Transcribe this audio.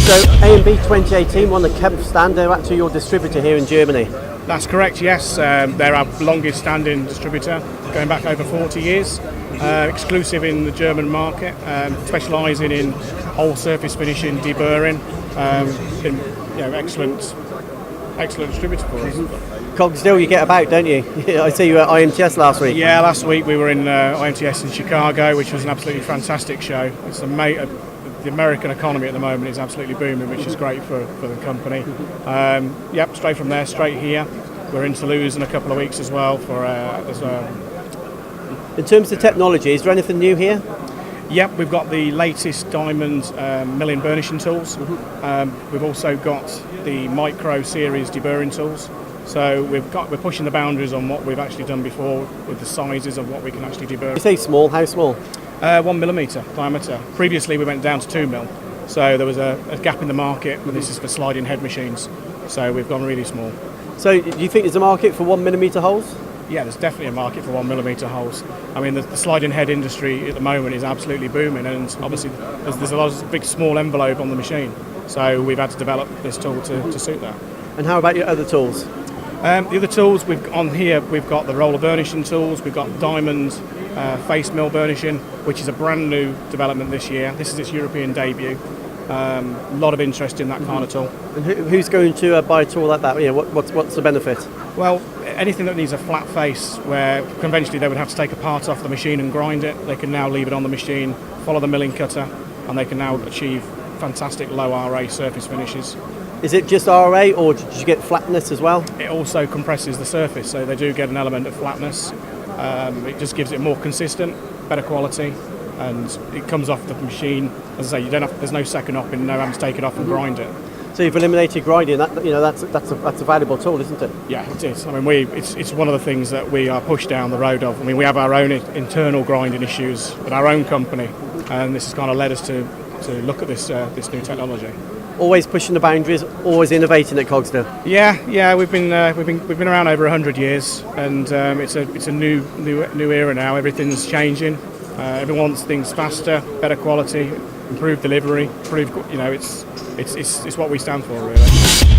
So A&B 2018 won the Kempf stand. They're actually your distributor here in Germany. That's correct, yes. They're our longest standing distributor, going back over 40 years. Exclusive in the German market, specialising in whole surface finishing, deburring. Been, excellent distributor for us. Cogsdill, you get about, don't you? I see you were at IMTS last week. Yeah, last week we were in IMTS in Chicago, which was an absolutely fantastic show. It's the American economy at the moment is absolutely booming, which is great for the company. Yep, straight from there, straight here. We're in Toulouse in a couple of weeks as well. In terms of technology, is there anything new here? Yep, we've got the latest diamond milling burnishing tools. We've also got the micro series deburring tools. So we're pushing the boundaries on what we've actually done before with the sizes of what we can actually deburr. You say small, how small? 1 millimetre diameter. Previously we went down to 2 mil, so there was a gap in the market, but this is for sliding head machines, so we've gone really small. So do you think there's a market for 1 millimetre holes? Yeah, there's definitely a market for 1 millimetre holes. I mean, the sliding head industry at the moment is absolutely booming, and obviously there's a lot of big small envelope on the machine, so we've had to develop this tool to suit that. And how about your other tools? The other tools we've got the roller burnishing tools, we've got diamond face mill burnishing, which is a brand new development this year. This is its European debut. A lot of interest in that kind of tool. And who's going to buy a tool like that? What's the benefit? Well, anything that needs a flat face, where conventionally they would have to take a part off the machine and grind it, they can now leave it on the machine, follow the milling cutter, and they can now achieve fantastic low RA surface finishes. Is it just RA, or did you get flatness as well? It also compresses the surface, so they do get an element of flatness. It just gives it more consistent, better quality, and it comes off the machine. As I say, there's no second op, and no having to take it off and grind it. So you've eliminated grinding. That's a valuable tool, isn't it? Yeah, it is. I mean, it's one of the things that we are pushed down the road of. I mean, we have our own internal grinding issues at our own company, and this has kind of led us to look at this new technology. Always pushing the boundaries, always innovating at Cogsdill. Yeah, we've been around over 100 years, and it's a new era now. Everything's changing. Everyone wants things faster, better quality, improved delivery, it's what we stand for, really.